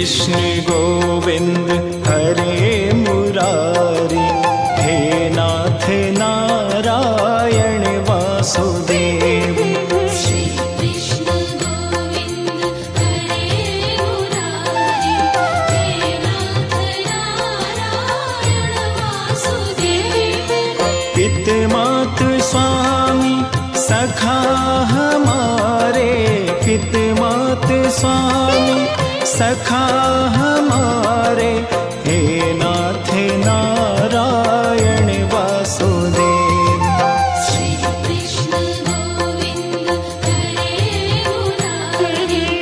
कृष्ण गोविंद हरे मुरारी, हे नाथ नारायण वासुदेव। श्री कृष्ण गोविंद हरे मुरारी, हे नाथ नारायण वासुदेव। पित मात स्वामी सखा हमारे, पित मात स्वामी सखा हमारे,